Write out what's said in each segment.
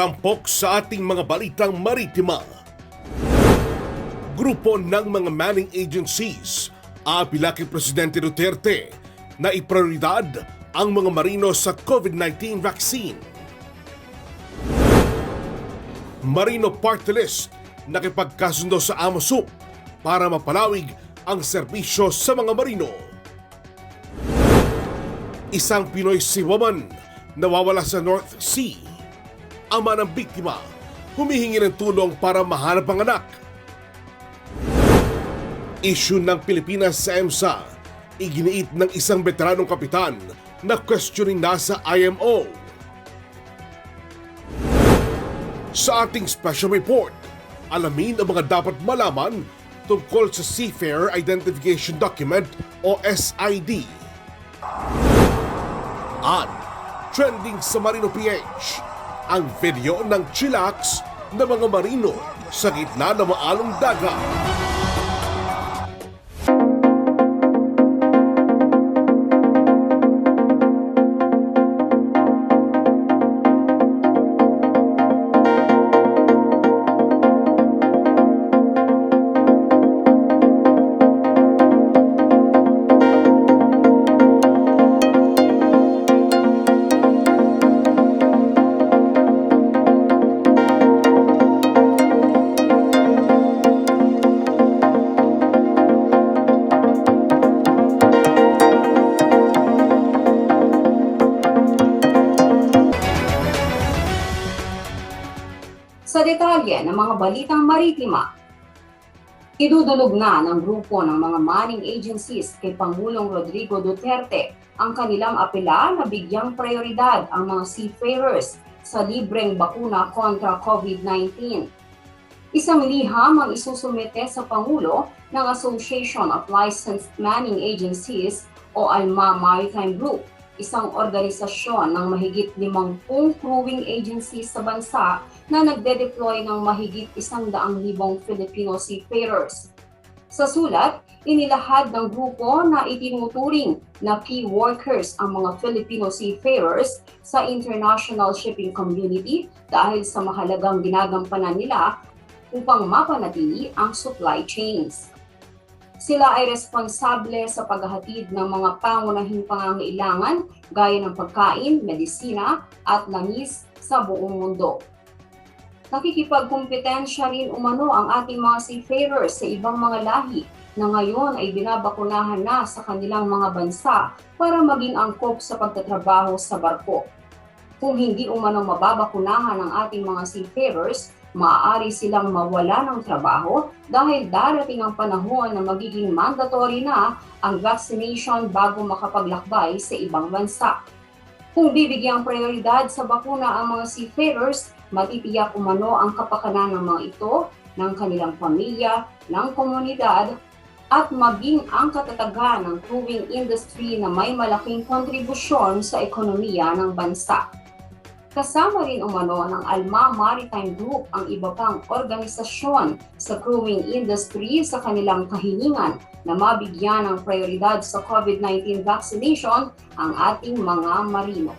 Tampok sa ating mga balitang maritima. Grupo ng mga manning agencies aapila kay Presidente Duterte na iprioridad ang mga marino sa COVID-19 vaccine. Marino Party List nakipagkasundo sa AMOSUP para mapalawig ang serbisyo sa mga marino. Isang Pinoy seawoman nawawala sa North Sea. Ama ng biktima humihingi ng tulong para mahanap ang anak. Issue ng Pilipinas sa EMSA, iginiit ng isang veteranong kapitan na questioning na sa IMO. Sa ating special report, alamin ang mga dapat malaman tungkol sa Seafarer Identification Document o SID. At trending sa Marino PH, ang video ng chillax ng mga marino sa gitna ng maalong dagat. Sa detalye ng mga balitang maritima, idudulog na ng grupo ng mga manning agencies kay Pangulong Rodrigo Duterte ang kanilang apela na bigyang prioridad ang mga seafarers sa libreng bakuna kontra COVID-19. Isang liham ang isusumite sa Pangulo ng Association of Licensed Manning Agencies o ALMA Maritime Group, isang organisasyon ng mahigit 50 crewing agencies sa bansa na nagde-deploy ng mahigit 100,000 Filipino seafarers. Sa sulat, inilahad ng grupo na itinuturing na key workers ang mga Filipino seafarers sa international shipping community dahil sa mahalagang ginagampanan nila upang mapanatili ang supply chains. Sila ay responsable sa paghahatid ng mga pangunahing pangangailangan gaya ng pagkain, medisina at langis sa buong mundo. Nakikipagkumpetensya rin umano ang ating mga seafarers sa ibang mga lahi na ngayon ay binabakunahan na sa kanilang mga bansa para maging angkop sa pagtatrabaho sa barko. Kung hindi umano mababakunahan ang ating mga seafarers, maaari silang mawala ng trabaho dahil darating ang panahon na magiging mandatory na ang vaccination bago makapaglakbay sa ibang bansa. Kung bibigyang prioridad sa bakuna ang mga seafarers, matitiyak umano ang kapakanan ng mga ito, ng kanilang pamilya, ng komunidad, at maging ang katatagan ng crewing industry na may malaking kontribusyon sa ekonomiya ng bansa. Kasama rin umano ng ALMA Maritime Group ang iba pang organisasyon sa crewing industry sa kanilang kahilingan na mabigyan ng prioridad sa COVID-19 vaccination ang ating mga marino.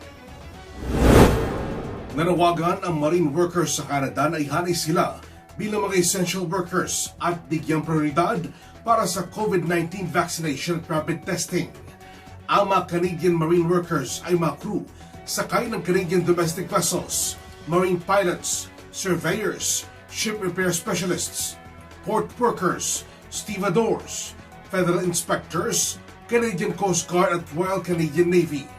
Nanawagan ang marine workers sa Canada na ihani sila bilang mga essential workers at bigyang prioridad para sa COVID-19 vaccination at rapid testing. Ang mga Canadian marine workers ay mga crew sakay ng Canadian domestic vessels, marine pilots, surveyors, ship repair specialists, port workers, stevedores, federal inspectors, Canadian Coast Guard at Royal Canadian Navy.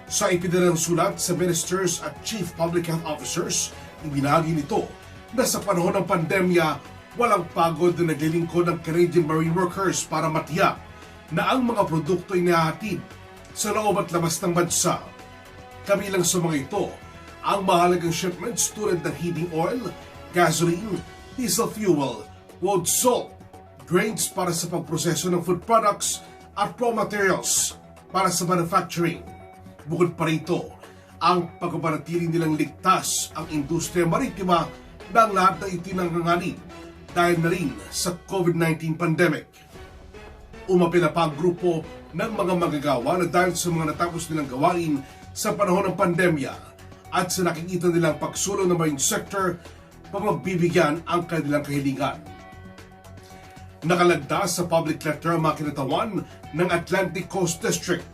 Sa ipinalang sulat sa ministers at chief public health officers, ibinahagi nito na sa panahon ng pandemya, walang pagod na naglilingkod ng Canadian marine workers para matiyak na ang mga produkto ay nahatid sa loob at labas ng bansa. Kabilang sa mga ito, ang mahalagang shipments tulad ng heating oil, gasoline, diesel fuel, wood salt, grains para sa pagproseso ng food products at raw materials para sa manufacturing. Bukod pa rito, ang pagpapanatili nilang ligtas ang industriya maritima ng lahat ng itinanganganin dahil na rin sa COVID-19 pandemic. Umapila pa ang grupo ng mga manggagawa na dahil sa mga natapos nilang gawain sa panahon ng pandemya at sa nakikita nilang pagsulong ng marine sector, pamagbibigyan ang kanilang kahilingan. Nakalagda sa public letter ang mga kinatawan ng Atlantic Coast District,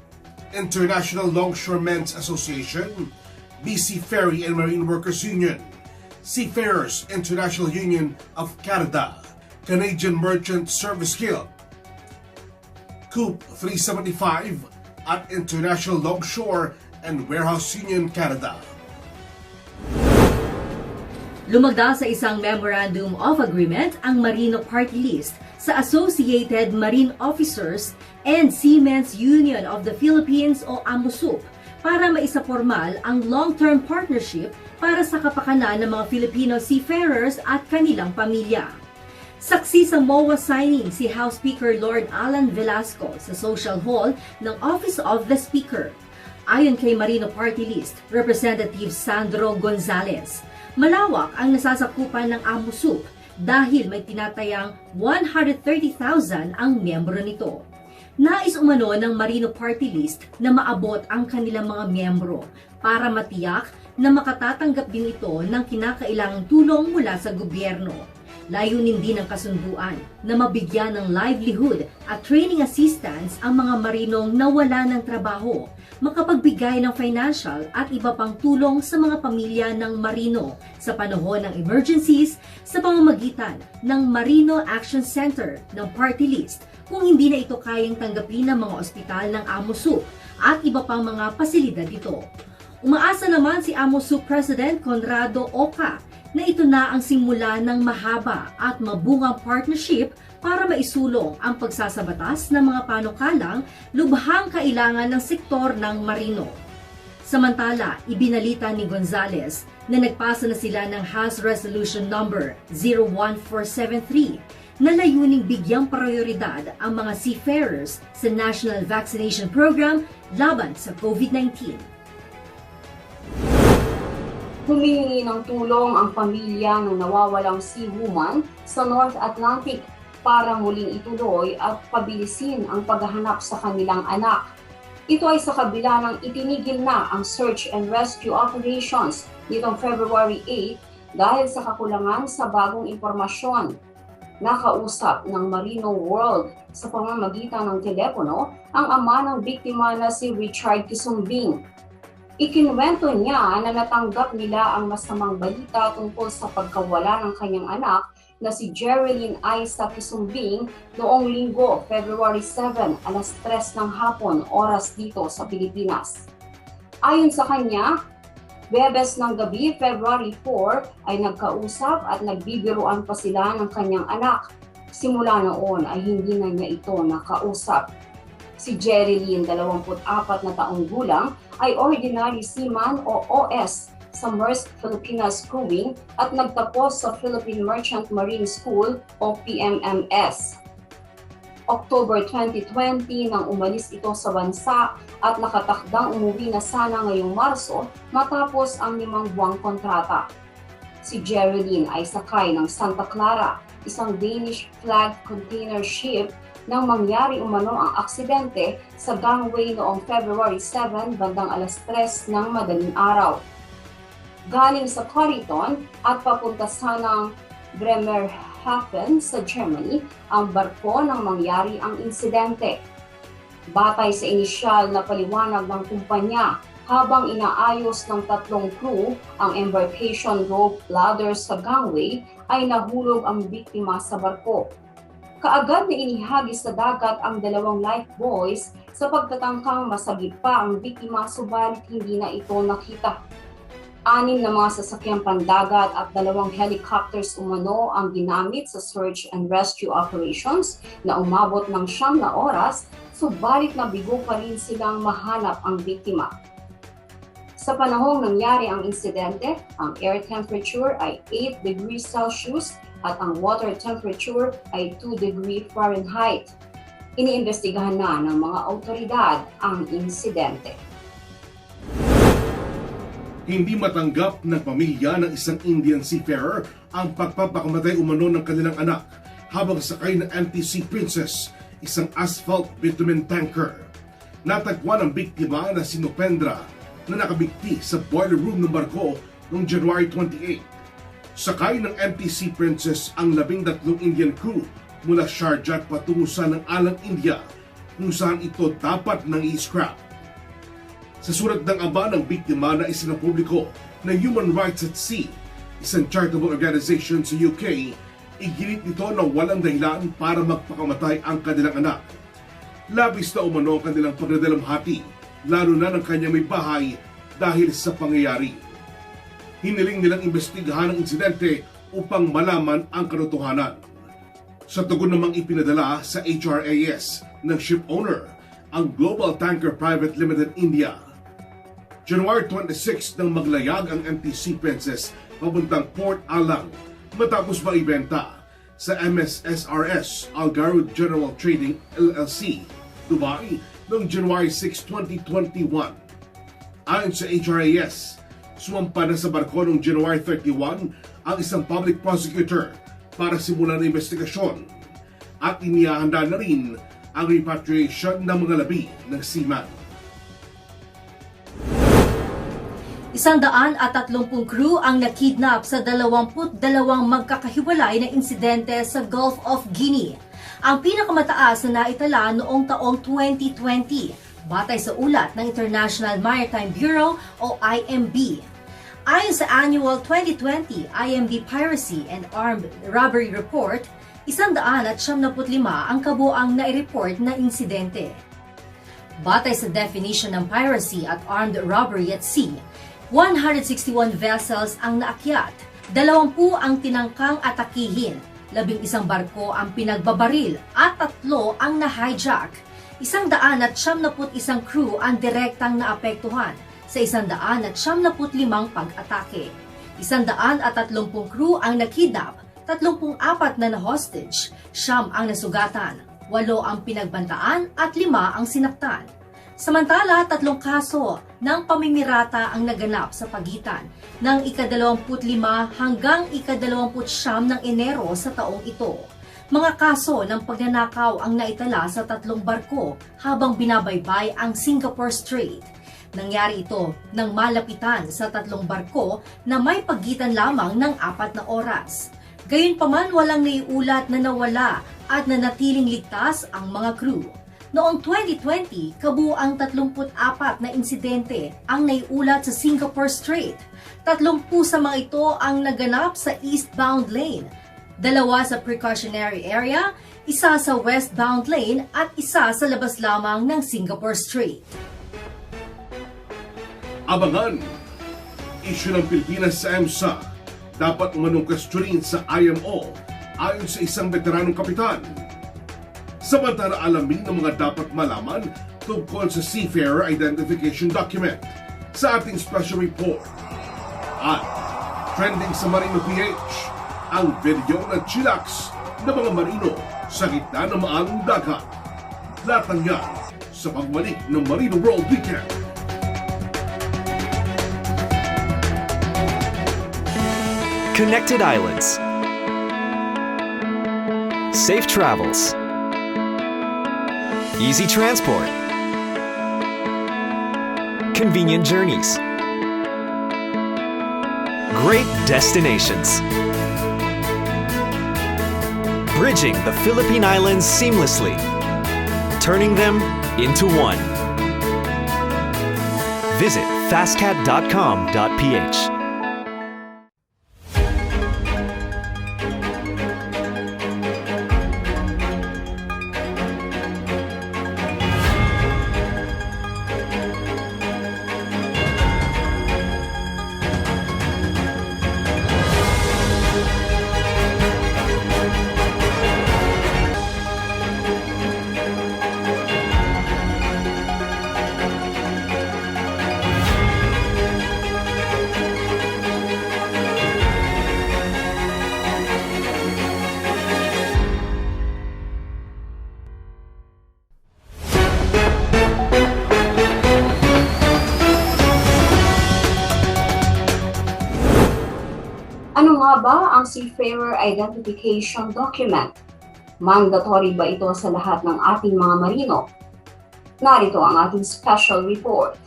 International Longshoremen's Association, BC Ferry and Marine Workers Union, Seafarers International Union of Canada, Canadian Merchant Service Guild, COOP 375 at International Longshore and Warehouse Union Canada. Lumagda sa isang Memorandum of Agreement ang Marino Party List sa Associated Marine Officers and Seamen's Union of the Philippines o AMUSUP para maisapormal ang long-term partnership para sa kapakanan ng mga Filipino seafarers at kanilang pamilya. Saksi sa MOA signing si House Speaker Lord Alan Velasco sa Social Hall ng Office of the Speaker. Ayon kay Marino Party List, Representative Sandro Gonzales, malawak ang nasasakupan ng AMUSUP dahil may tinatayang 130,000 ang miyembro nito. Nais umano ng Marino Party List na maabot ang kanilang mga miyembro para matiyak na makatatanggap din ito ng kinakailangang tulong mula sa gobyerno. Layunin din ng kasunduan na mabigyan ng livelihood at training assistance ang mga marinong nawala ng trabaho, makapagbigay ng financial at iba pang tulong sa mga pamilya ng marino sa panahon ng emergencies sa pamamagitan ng Marino Action Center ng Party List kung hindi na ito kayang tanggapin ng mga ospital ng AMUSUP at iba pang mga pasilidad dito. Umaasa naman si AMUSUP President Conrado Oca na ito na ang simula ng mahaba at mabungang partnership para maisulong ang pagsasabatas ng mga panukalang lubhang kailangan ng sektor ng marino. Samantala, ibinalita ni Gonzales na nagpasa na sila ng House Resolution Number 01473 na layuning bigyang prioridad ang mga seafarers sa National Vaccination Program laban sa COVID-19. Humihingi ng tulong ang pamilya ng nawawalang seawoman sa North Atlantic para muling ituloy at pabilisin ang paghahanap sa kanilang anak. Ito ay sa kabila ng itinigil na ang search and rescue operations nitong February 8 dahil sa kakulangan sa bagong impormasyon. Nakausap ng Marino World sa pamamagitan ng telepono ang ama ng biktima na si Richard Kisumbing. Ikinuwento niya na natanggap nila ang masamang balita tungkol sa pagkawala ng kanyang anak na si Jerilyn Aiza Kisumbing noong Linggo, February 7, alas 3 ng hapon, oras dito sa Pilipinas. Ayon sa kanya, Biyernes ng gabi, February 4, ay nagkausap at nagbibiruan pa sila ng kanyang anak. Simula noon ay hindi na niya ito nakausap. Si Jerilyn, 24 na taong gulang, ay Ordinary Seaman o OS sa Maersk Pilipinas Crewing at nagtapos sa Philippine Merchant Marine School o PMMS. October 2020 nang umalis ito sa bansa at nakatakdang umuwi na sana ngayong Marso matapos ang 5 buwang kontrata. Si Jerilyn ay sakay ng Santa Clara, isang Danish flag container ship nang mangyari umano ang aksidente sa gangway noong February 7 bandang alas 3 ng madaling araw. Galing sa Coriton at papunta sanang Bremerhaven sa Germany ang barko nang mangyari ang insidente. Batay sa inisyal na paliwanag ng kumpanya, habang inaayos ng 3 crew ang embarkation rope ladder sa gangway ay nahulog ang biktima sa barko. Kaagad na inihagis sa dagat ang 2 lifebuoys sa pagtatangkang masagip pa ang biktima subalit hindi na ito nakita. 6 na mga sasakyang pandagat at 2 helicopters umano ang ginamit sa search and rescue operations na umabot ng 9 na oras, subalit nabigo pa rin silang mahanap ang biktima. Sa panahong nangyari ang insidente, ang air temperature ay 8 degrees Celsius at ang water temperature ay 2 degrees Fahrenheit. Iniimbestigahan na ng mga awtoridad ang insidente. Hindi matanggap ng pamilya ng isang Indian seafarer ang pagpapakamatay umano ng kanilang anak habang sakay ng MTC Princess, isang asphalt bitumen tanker. Natagpuan ang biktima na si Nupendra na nakabikti sa boiler room ng barko noong January 28. Sakay ng MTC Princess ang 13 Indian crew mula Sharjah patungo sa ng Alang, India, kung saan ito dapat nang i-scrap. Sa sulat ng ama ng biktima na isinapubliko ng Human Rights at Sea, isang charitable organization sa UK, iginit nito na walang dahilan para magpakamatay ang kanilang anak. Labis na umano ang kanilang pagdadalamhati, lalo na ng kanyang may bahay dahil sa pangyayari. Hiniling nilang imbestigahan ang insidente upang malaman ang katotohanan. Sa tugon namang ipinadala sa HRAS ng ship owner, ang Global Tanker Private Limited India. January 26 nang maglayag ang MTC Princess papuntang Port Alang matapos maibenta sa MSSRS Algarud General Trading LLC, Dubai noong January 6, 2021. Ayon sa HRAS, sumampa na sa barko noong January 31 ang isang public prosecutor para simulan ang investigasyon at inihahanda na rin ang repatriation ng mga labi ng seaman. 130 crew ang nakidnap sa 22 magkakahiwalay na insidente sa Gulf of Guinea. Ang pinakamataas na naitala noong taong 2020, batay sa ulat ng International Maritime Bureau o IMB. Ayon sa annual 2020 IMB Piracy and Armed Robbery Report, 175 ang kabuang nai-report na insidente. Batay sa definition ng piracy at armed robbery at sea, 161 vessels ang naakyat, 20 ang tinangkang atakihin, 11 barko ang pinagbabaril at 3 ang na-hijack. 171 crew ang direktang naapektuhan sa 175 pag-atake. 130 crew ang nakidnap, 34 na na-hostage, 9 ang nasugatan, 8 ang pinagbantaan at 5 ang sinaktan. Samantala, 3 kaso ng pamimirata ang naganap sa pagitan ng ika-25 hanggang ika-29 ng Enero sa taong ito. Mga kaso ng pagnanakaw ang naitala sa 3 barko habang binabaybay ang Singapore Strait. Nangyari ito nang malapitan sa 3 barko na may pagitan lamang ng 4 na oras. Gayunpaman, walang naiulat na nawala at nanatiling ligtas ang mga crew. Noong 2020, kabuang 34 na insidente ang naiulat sa Singapore Strait. 30 sa mga ito ang naganap sa eastbound lane, 2 sa precautionary area, 1 sa westbound lane at 1 sa labas lamang ng Singapore Strait. Abangan! Isyu ng Pilipinas sa EMSA, dapat umanong questionin sa IMO ayon sa isang veteranong kapitan. Samantala, alamin ng mga dapat malaman tungkol sa Seafarer Identification Document sa ating special report. At trending sa Marino PH, ang video ng chillax ng mga marino sa gitna ng maalong dagat. Lahat ng yan sa pagbalik ng Marino World Weekend. Connected Islands. Safe travels. Easy transport. Convenient journeys. Great destinations. Bridging the Philippine Islands seamlessly, turning them into one. Visit fastcat.com.ph. Ano nga ba ang Seafarer Identification Document? Mandatory ba ito sa lahat ng ating mga marino? Narito ang ating special report.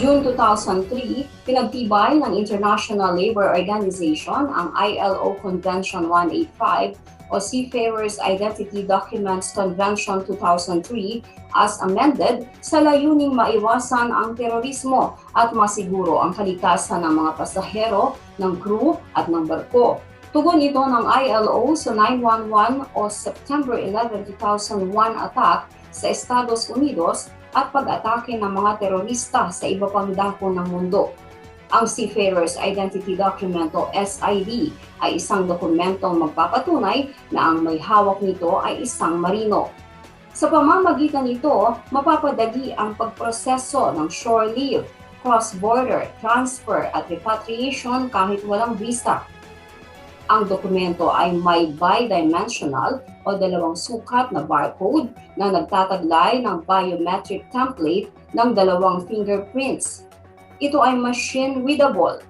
June 2003, pinagtibay ng International Labour Organization ang ILO Convention 185 o Seafarers Identity Documents Convention 2003 as amended sa layuning maiwasan ang terorismo at masiguro ang kaligtasan ng mga pasahero, ng crew at ng barko. Tugon ito ng ILO sa 911 o September 11, 2001 attack sa Estados Unidos at pag-atake ng mga terorista sa iba pang dako ng mundo. Ang Seafarers Identity Document o SID ay isang dokumentong magpapatunay na ang may hawak nito ay isang marino. Sa pamamagitan nito, mapapadali ang pagproseso ng shore leave, cross-border, transfer at repatriation kahit walang visa. Ang dokumento ay may bidimensional o dalawang sukat na barcode na nagtataglay ng biometric template ng dalawang fingerprints. Ito ay machine readable.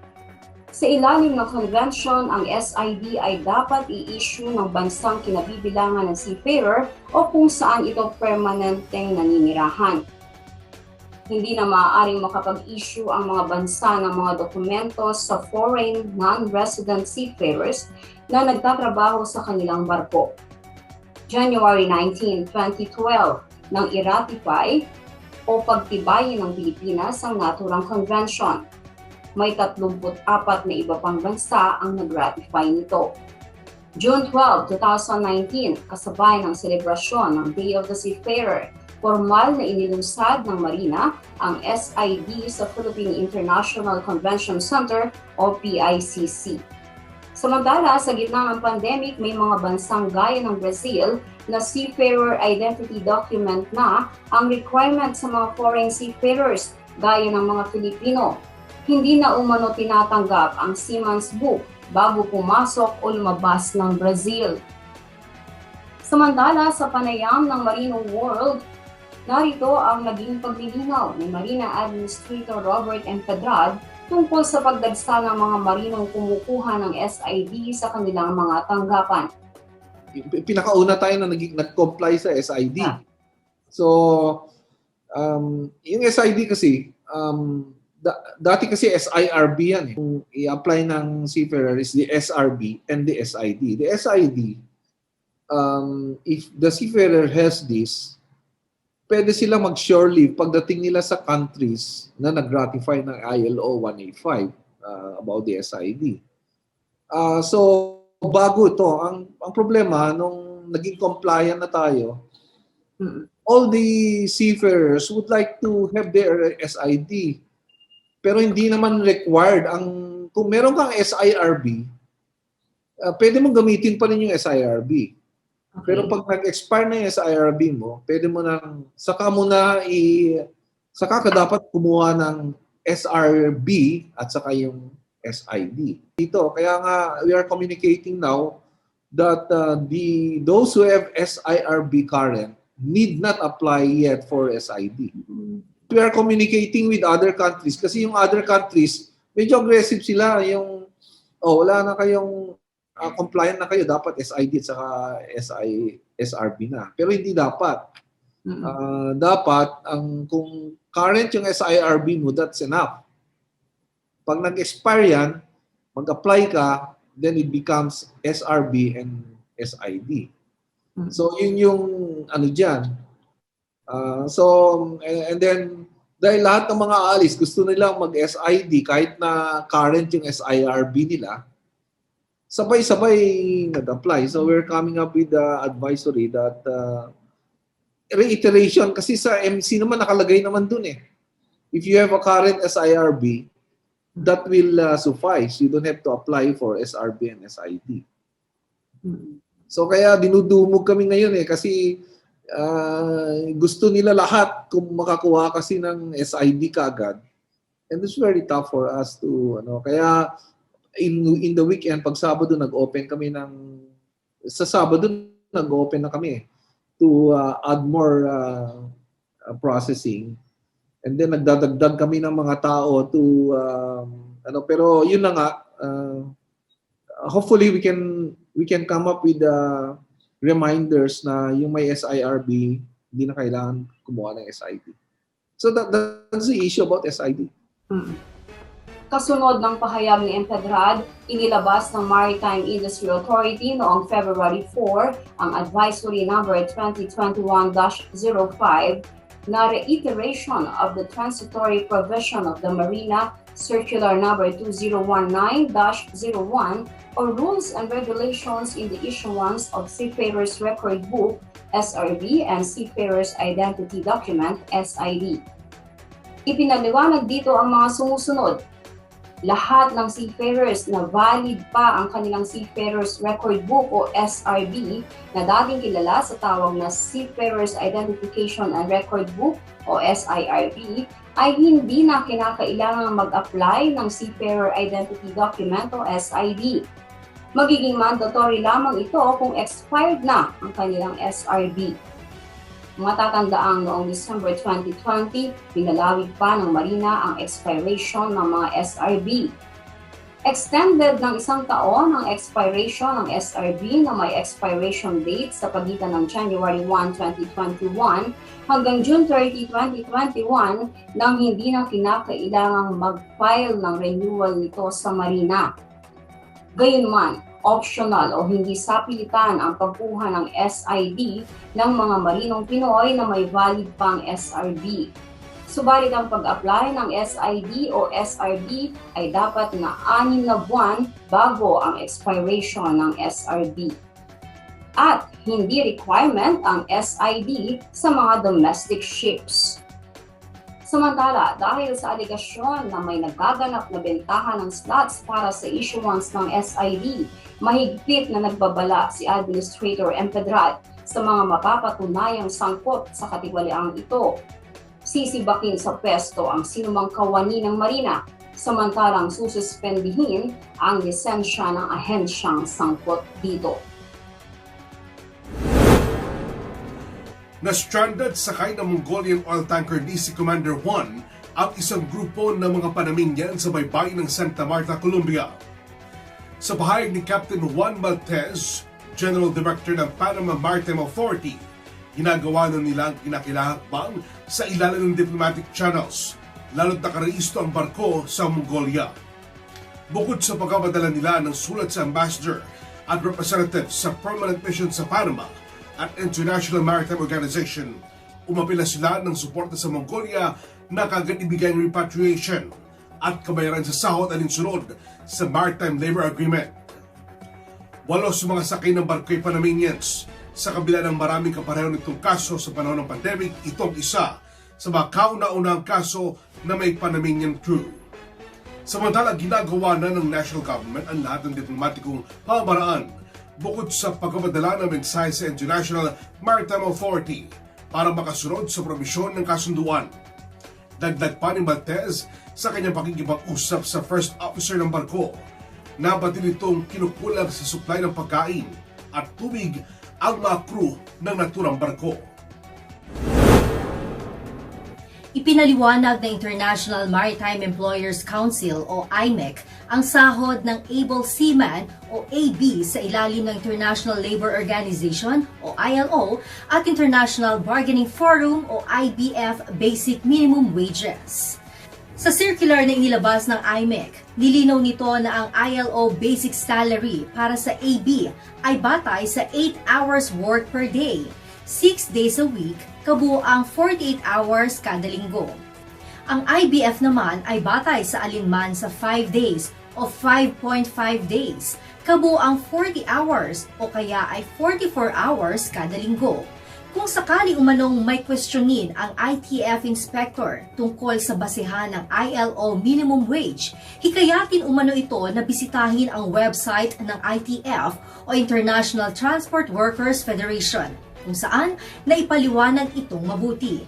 Sa ilalim ng convention, ang SID ay dapat i-issue ng bansang kinabibilangan ng seafarer o kung saan ito permanenteng naninirahan. Hindi na maaaring makapag-issue ang mga bansa ng mga dokumento sa foreign non-resident seafarers na nagtatrabaho sa kanilang barko. January 19, 2012, nang i-ratify o pagtibayin ng Pilipinas ang naturang convention. May 34 na iba pang bansa ang nag-ratify nito. June 12, 2019, kasabay ng selebrasyon ng Day of the Seafarer, formal na inilunsad ng Marina ang SID sa Philippine International Convention Center o PICC. Samantala, sa gitna ng pandemic, may mga bansang gaya ng Brazil na Seafarer Identity Document na ang requirement sa mga foreign seafarers gaya ng mga Filipino. Hindi na umano tinatanggap ang Seaman's Book bago pumasok o lumabas ng Brazil. Samantala, sa panayam ng Marino World, narito ang naging paglilinaw ni Marina Administrator Robert M. Pedrad tungkol sa pagdagsa ng mga marinong kumukuha ng SID sa kanilang mga tanggapan. Pinakauna tayo na nag-comply sa SID. So, yung SID kasi, dati kasi SIRB yan eh. Kung i-apply ng seafarer is the SRB and the SID. The SID, if the seafarer has this, pwede sila mag-shore leave pagdating nila sa countries na nag-ratify ng ILO 185 about the SID. So, bago ito, ang problema, nung naging compliant na tayo, all the seafarers would like to have their SID. Pero hindi naman required. Kung meron kang SIRB, pwede mong gamitin pa rin yung SIRB. Okay. Pero pag nag-expire na yung SIRB mo, pwede mo nang, saka ka dapat kumuha ng SRB at saka yung SID. Dito, kaya nga we are communicating now that those who have SIRB current need not apply yet for SID. We are communicating with other countries kasi yung other countries, medyo aggressive sila. Yung, wala na kayong compliant na kayo, dapat SID at saka SRB na. Pero hindi dapat. Dapat, kung current yung SIRB mo, that's enough. Pag nag-expire yan, mag-apply ka, then it becomes SRB and SID. So, yun yung dyan. And then, dahil lahat ng mga aalis, gusto nilang mag-SID kahit na current yung SIRB nila, sabay-sabay nag-apply. So we're coming up with the advisory that reiteration, kasi sa MC naman nakalagay naman dun eh. If you have a current SIRB, that will suffice. You don't have to apply for SRB and SID. So kaya dinudumog kami ngayon eh kasi gusto nila lahat kung makakuha kasi ng SID kaagad. And it's very tough for us to kaya in the weekend, pag Sabado, nag-open kami sa Sabado, nag-open na kami to add more processing. And then, nagdadagdag kami ng mga tao to, pero yun na nga, hopefully, we can come up with reminders na yung may SIRB, hindi na kailangan kumuha ng SID. So, that's the issue about SID. Kasunod ng pahayag ni Empedrad, inilabas ng Maritime Industry Authority noong February 4 ang Advisory Number 2021-05 na reiteration of the transitory provision of the Marina Circular Number 2019-01 or Rules and Regulations in the issuance of Seafarers Record Book (SRB) and Seafarers Identity Document (SID). Ipinaliwanag dito ang mga sumusunod. Lahat ng seafarers na valid pa ang kanilang Seafarers Record Book o SRB na dating kilala sa tawag na Seafarers Identification and Record Book o SIRB ay hindi na kinakailangang mag-apply ng Seafarer Identity Document o SID. Magiging mandatory lamang ito kung expired na ang kanilang SRB. Matatandaang noong December 2020, pinalawig pa ng Marina ang expiration ng mga SRB. Extended ng 1 taon ang expiration ng SRB na may expiration date sa pagitan ng January 1, 2021 hanggang June 30, 2021 nang hindi na kinakailangang mag-file ng renewal nito sa Marina. Gayunman, optional o hindi sapilitan ang pagkuha ng SID ng mga marinong Pinoy na may valid pang SRB. Subalit ang pag-apply ng SID o SRB ay dapat na 6 na buwan bago ang expiration ng SRB. At hindi requirement ang SID sa mga domestic ships. Samantala, dahil sa aligasyon na may nagaganap na bentahan ng slots para sa issuance ng SID, mahigpit na nagbabala si Administrator Empedrad sa mga mapapatunayang sangkot sa katiwaliang ito. Sisibakin sa pwesto ang sinumang kawani ng Marina, samantalang sususpendihin ang lisensya ng ahensyang sangkot dito. Na-stranded sakay ng Mongolian oil tanker DC Commander 1 ang isang grupo ng mga Panamanian sa baybayin ng Santa Marta, Colombia. Sa pahayag ni Captain Juan Maltez, General Director ng Panama Maritime Authority, ginagawa na nila ang kinakilahakbang sa ilalim ng diplomatic channels, lalo't nakarehisto ang barko sa Mongolia. Bukod sa pagkapadala nila ng sulat sa ambassador at representative sa permanent mission sa Panama at International Maritime Organization, umapila sila ng suporta sa Mongolia na kagad ibigay ng repatriation at kabayaran sa sahod alinsunod sa Maritime Labor Agreement. 8 sa mga sakay ng barko ay Panamanians. Sa kabila ng maraming kapareho nitong kaso sa panahon ng pandemic, itong isa sa mga kauna-unahang kaso na may Panamanian crew. Samantala, ginagawa na ng national government ang lahat ng diplomatikong pamamaraan bukod sa pagpapadala ng mensahe sa International Maritime Authority para makasunod sa probisyon ng kasunduan. Dagdag pa ni Maltez sa kanyang pakikipag-usap sa first officer ng barko na pati nitong kinukulang sa supply ng pagkain at tubig ang mga crew ng naturang barko. Ipinaliwanag ng International Maritime Employers Council o IMEC ang sahod ng Able Seaman o AB sa ilalim ng International Labor Organization o ILO at International Bargaining Forum o IBF Basic Minimum Wages. Sa circular na inilabas ng IMEC, nilinaw nito na ang ILO basic salary para sa AB ay batay sa 8 hours work per day, 6 days a week, kabuoang 48 hours kada linggo. Ang IBF naman ay batay sa alinman sa 5 days o 5.5 days, kabuoang 40 hours o kaya ay 44 hours kada linggo. Kung sakali umanong may questionin ang ITF inspector tungkol sa basehan ng ILO minimum wage, hikayatin umano ito na bisitahin ang website ng ITF o International Transport Workers Federation, kung saan naipaliwanag itong mabuti.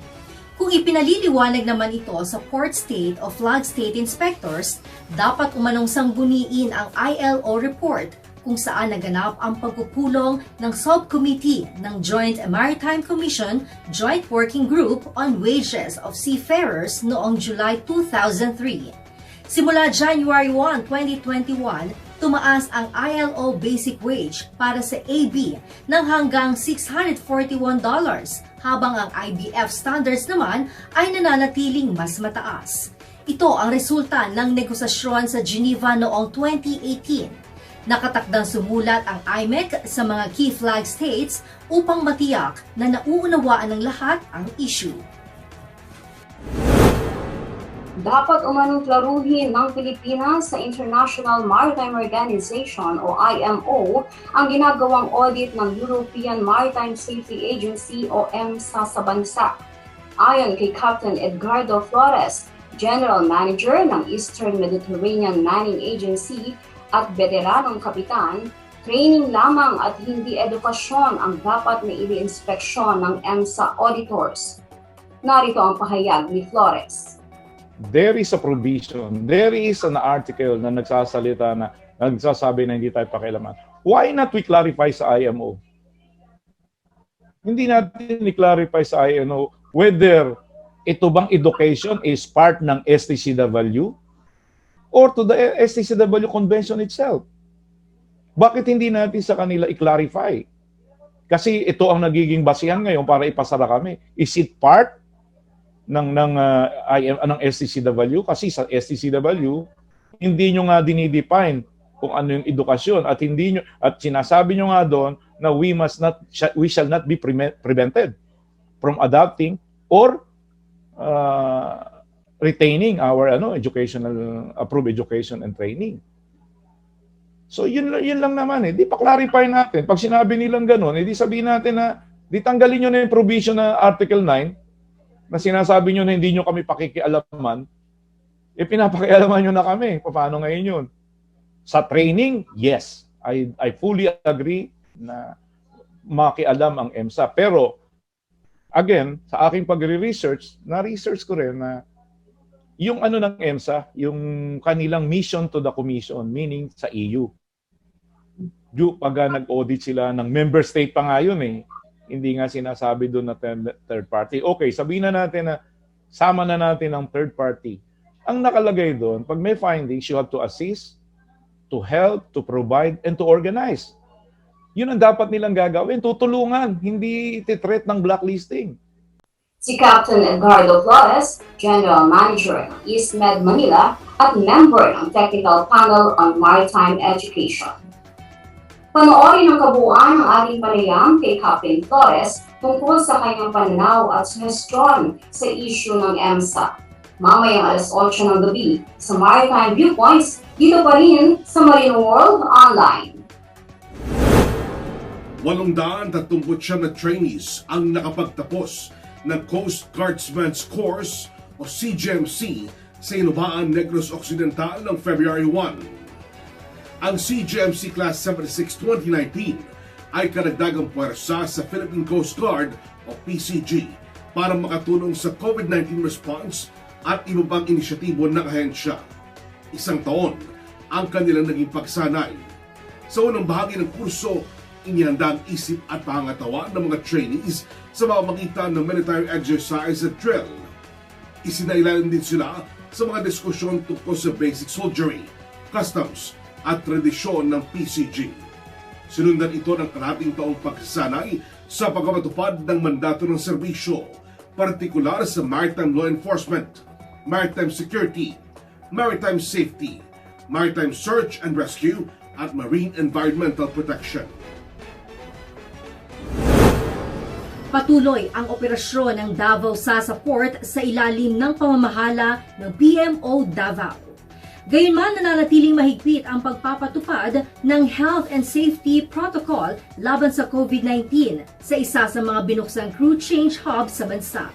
Kung ipinaliliwanag naman ito sa Port State o Flag State Inspectors, dapat umanong sangguniin ang ILO report kung saan naganap ang pagpupulong ng subcommittee ng Joint Maritime Commission Joint Working Group on Wages of Seafarers noong July 2003. Simula January 1, 2021, tumaas ang ILO basic wage para sa AB ng hanggang $641, habang ang IBF standards naman ay nananatiling mas mataas. Ito ang resulta ng negosasyon sa Geneva noong 2018. Nakatakdang sumulat ang IMEC sa mga key flag states upang matiyak na nauunawaan ng lahat ang issue. Dapat umanong klaruhin ng Pilipinas sa International Maritime Organization o IMO ang ginagawang audit ng European Maritime Safety Agency o EMSA sa bansa. Ayon kay Captain Edgardo Flores, General Manager ng Eastern Mediterranean Manning Agency at veteranong kapitan, training lamang at hindi edukasyon ang dapat na iniinspeksyon ng EMSA auditors. Narito ang pahayag ni Flores. There is a provision, there is an article na nagsasabi na hindi tayo pakialaman. Why not we clarify sa IMO? Hindi natin i-clarify sa IMO whether ito bang education is part ng STCW or to the STCW Convention itself. Bakit hindi natin sa kanila i-clarify? Kasi ito ang nagiging basihan ngayon para ipasara kami. Is it part ng STCW? Kasi sa STCW hindi nyo nga dinidefine kung ano yung edukasyon at hindi nyo, at sinasabi nyo nga doon na we shall not be prevented from adopting or retaining our educational approved education and training. So yun lang naman Di pa clarify natin. Pag sinabi nilang gano'n, di sabihin natin na di tanggalin nyo na yung provision na Article 9 na sinasabi nyo na hindi nyo kami pakikialaman, pinapakialaman nyo na kami. Paano ngayon yun? Sa training, yes. I fully agree na makialam ang EMSA. Pero, again, sa aking pagre-research, na-research ko rin na yung ng EMSA, yung kanilang mission to the Commission, meaning sa EU. Pag nag-audit sila ng member state pa nga yun hindi nga sinasabi doon na third party. Okay, sabihin na natin na sama na natin ang third party. Ang nakalagay doon, pag may findings, you have to assist, to help, to provide, and to organize. Yun ang dapat nilang gagawin. Tutulungan, hindi iti-threat ng blacklisting. Si Captain Edgardo Flores, General Manager ng EastMed Manila at member ng Technical Panel on Maritime Education. Panoorin ang kabuuan ng ating panayam kay Captain Flores tungkol sa kanyang pananaw at suggestion sa issue ng EMSA. Mamayang 8:00 ng gabi sa Maritime Viewpoints, dito pa rin sa Marine World Online. 839 na trainees ang nakapagtapos ng Coast Guardsman's Course o CGMC sa Inubaan, Negros Occidental ng February 1. Ang CGMC Class 76 2019 ay karagdagang puwersa sa Philippine Coast Guard o PCG para makatulong sa COVID-19 response at iba pang inisyatibo ng ahensya. 1 taon ang kanilang naging pagsanay. Sa unang bahagi ng kurso, inihanda ang isip at pangangatawan ng mga trainees sa pamamagitan ng military exercise at drill. Isinailalim din sila sa mga diskusyon tungkol sa basic soldiery, customs, at tradisyon ng PCG. Sinundan ito ng kalahating taong pagsasanay sa pagpapatupad ng mandato ng serbisyo, partikular sa maritime law enforcement, maritime security, maritime safety, maritime search and rescue, at marine environmental protection. Patuloy ang operasyon ng Davao Sasa Port sa ilalim ng pamamahala ng PMO Davao. Gayunman, nananatiling mahigpit ang pagpapatupad ng health and safety protocol laban sa COVID-19 sa isa sa mga binuksang crew change hub sa bansa.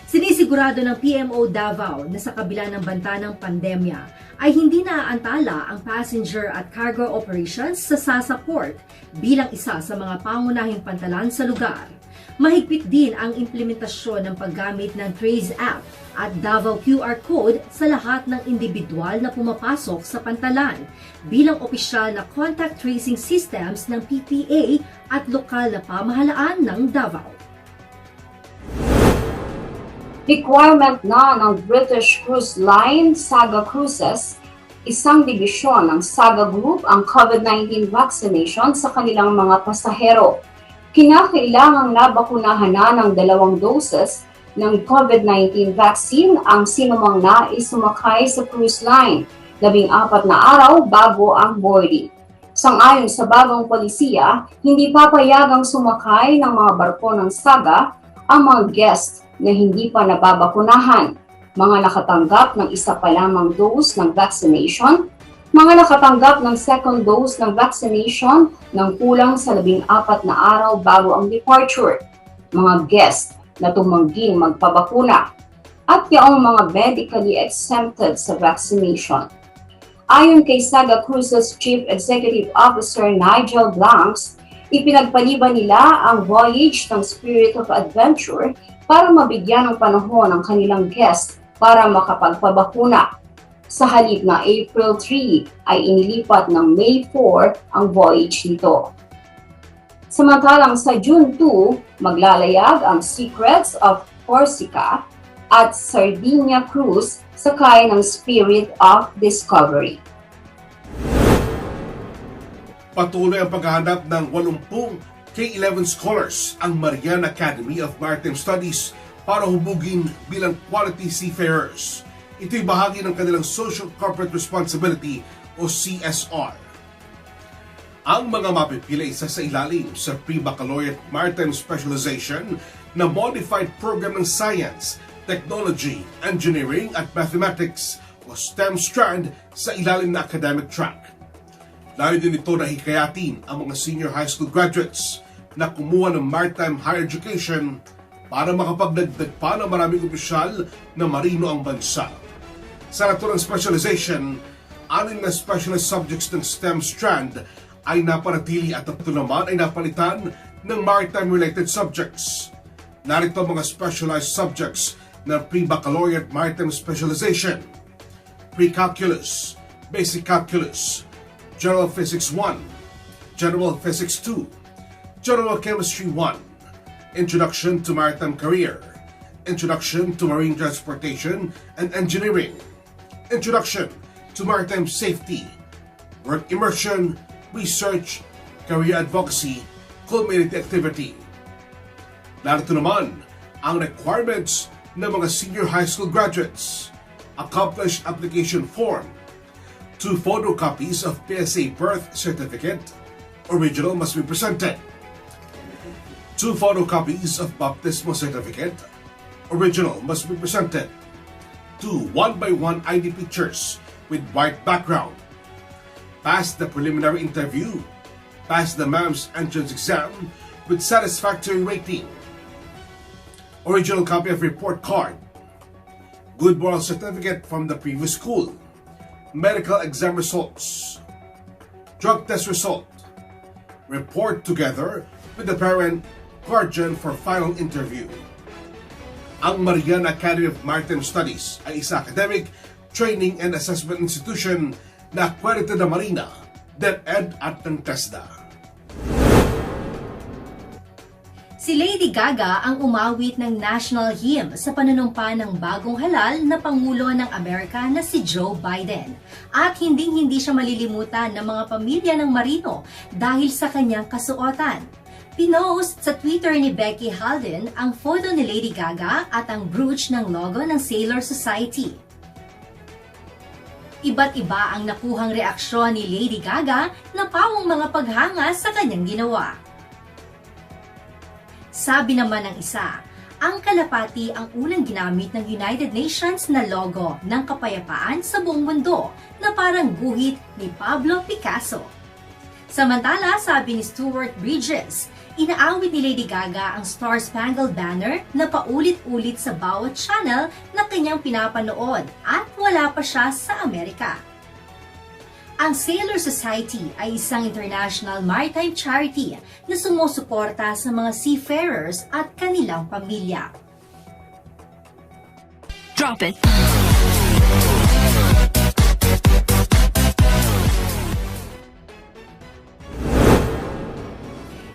Sinisigurado ng PMO Davao na sa kabila ng banta ng pandemya ay hindi naaantala ang passenger at cargo operations sa Sasa Port bilang isa sa mga pangunahing pantalan sa lugar. Mahigpit din ang implementasyon ng paggamit ng Trace App at Davao QR Code sa lahat ng individual na pumapasok sa pantalan bilang opisyal na contact tracing systems ng PPA at lokal na pamahalaan ng Davao. Requirement na ng British Cruise Line Saga Cruises, isang dibisyon ng Saga Group ang COVID-19 vaccination sa kanilang mga pasahero. Kinakailangang nabakunahan na ng 2 doses ng COVID-19 vaccine ang sinumang nais sumakay sa cruise line 14 na araw bago ang boarding. Sang-ayon sa bagong polisiya, hindi papayagang sumakay ng mga barko ng Saga ang mga guest na hindi pa nababakunahan, mga nakatanggap ng isa pa lamang dose ng vaccination, mga nakatanggap ng second dose ng vaccination ng kulang sa 14 na araw bago ang departure, mga guest na tumangging magpabakuna, at yaong mga medically exempted sa vaccination. Ayon kay Saga Cruises Chief Executive Officer Nigel Blancs, ipinagpaliban nila ang voyage ng Spirit of Adventure para mabigyan ng panahon ang kanilang guest para makapagpabakuna. Sa halip na April 3 ay inilipat ng May 4 ang voyage nito. Samantalang sa June 2, maglalayag ang Secrets of Corsica at Sardinia Cruise sakay ng Spirit of Discovery. Patuloy ang paghahanap ng 80 K-11 scholars ang Marian Academy of Maritime Studies para hubugin bilang quality seafarers. Ito'y bahagi ng kanilang Social Corporate Responsibility o CSR. Ang mga mapipili isa sa ilalim sa Pre-Baccalaureate Maritime Specialization na Modified Program ng Science, Technology, Engineering at Mathematics o STEM strand sa ilalim na academic track. Layo din ito na hikayatin ang mga senior high school graduates na kumuha ng maritime higher education para makapagdagdag pa ng maraming opisyal na marino ang bansa. Sa naturang specialization, 6 na specialist subjects ng STEM strand ay napanatili at 3 naman ay napalitan ng maritime-related subjects. Narito ang mga specialized subjects ng Pre-Baccalaureate Maritime Specialization: Pre-Calculus, Basic Calculus, General Physics 1, General Physics 2, General Chemistry 1, Introduction to Maritime Career, Introduction to Marine Transportation and Engineering, Introduction to Maritime Safety, Work Immersion, Research, Career Advocacy, Community Activity. Narito naman ang requirements ng mga senior high school graduates: Accomplished Application Form, 2 photocopies of PSA Birth Certificate, original must be presented. 2 photocopies of Baptismal Certificate, original must be presented. 2 1x1 ID pictures with white background. Pass the preliminary interview. Pass the MAMS entrance exam with satisfactory rating. Original copy of report card. Good moral certificate from the previous school. Medical exam results. Drug test result. Report together with the parent guardian for final interview. Ang Marian Academy of Maritime Studies ay isa academic, training and assessment institution na accredited na Marina, DepEd at ng TESDA. Si Lady Gaga ang umawit ng national hymn sa panunumpa ng bagong halal na Pangulo ng Amerika na si Joe Biden. At hindi siya malilimutan ng mga pamilya ng Marino dahil sa kanyang kasuotan. Pinost sa Twitter ni Becky Halden ang photo ni Lady Gaga at ang brooch ng logo ng Sailor Society. Iba't iba ang nakuhang reaksyon ni Lady Gaga na pawang mga paghanga sa kanyang ginawa. Sabi naman ng isa, ang kalapati ang unang ginamit ng United Nations na logo ng kapayapaan sa buong mundo na parang guhit ni Pablo Picasso. Samantala, sabi ni Stuart Bridges, inaawit ni Lady Gaga ang Star Spangled Banner na paulit-ulit sa bawat channel na kanyang pinapanood at wala pa siya sa Amerika. Ang Sailor Society ay isang international maritime charity na sumusuporta sa mga seafarers at kanilang pamilya. Drop it.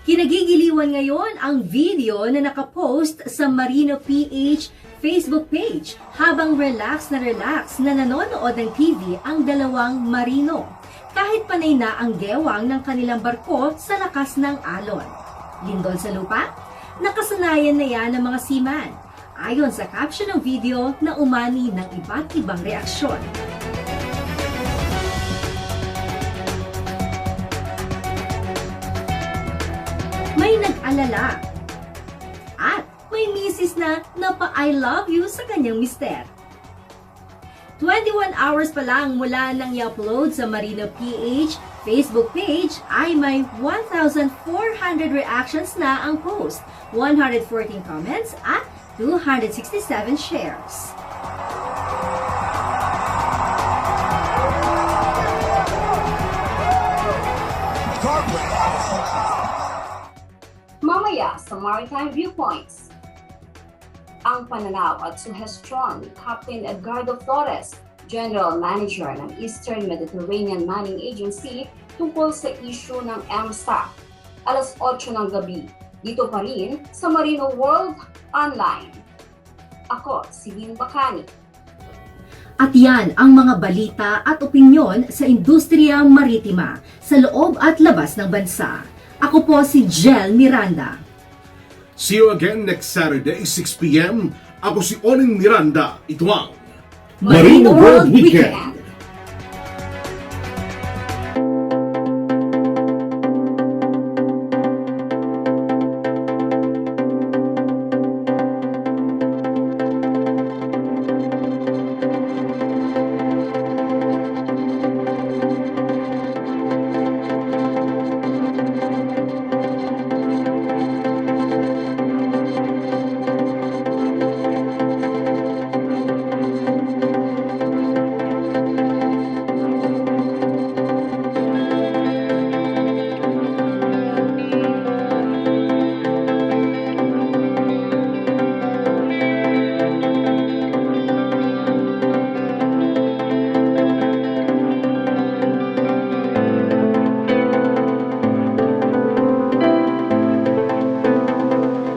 Kinagigiliwan ngayon ang video na nakapost sa Marino PH Facebook page habang relax na nanonood ng TV ang dalawang Marino. Kahit panay na ang gewang ng kanilang barko sa lakas ng alon. Lindol sa lupa? Nakasanayan na yan ng mga seaman. ayon sa caption ng video na umani ng iba't ibang reaksyon. May nag-alala at may misis na napa-I love you sa kanyang mister. 21 hours pa lang mula nang i-upload sa Marino PH Facebook page ay may 1,400 reactions na ang post, 114 comments at 267 shares. Mamaya sa Maritime Viewpoints, ang pananaw at suhestyon ni Captain Edgardo Flores, General Manager ng Eastern Mediterranean Manning Agency tungkol sa issue ng MSTAC. Alas 8 ng gabi, dito pa rin sa Marino World Online. Ako, si Lynn Bacani. At yan ang mga balita at opinyon sa industriya maritima sa loob at labas ng bansa. Ako po si Jel Miranda. See you again next Saturday, 6 p.m. Ako si Onin Miranda. Ito ang Marino World Weekend!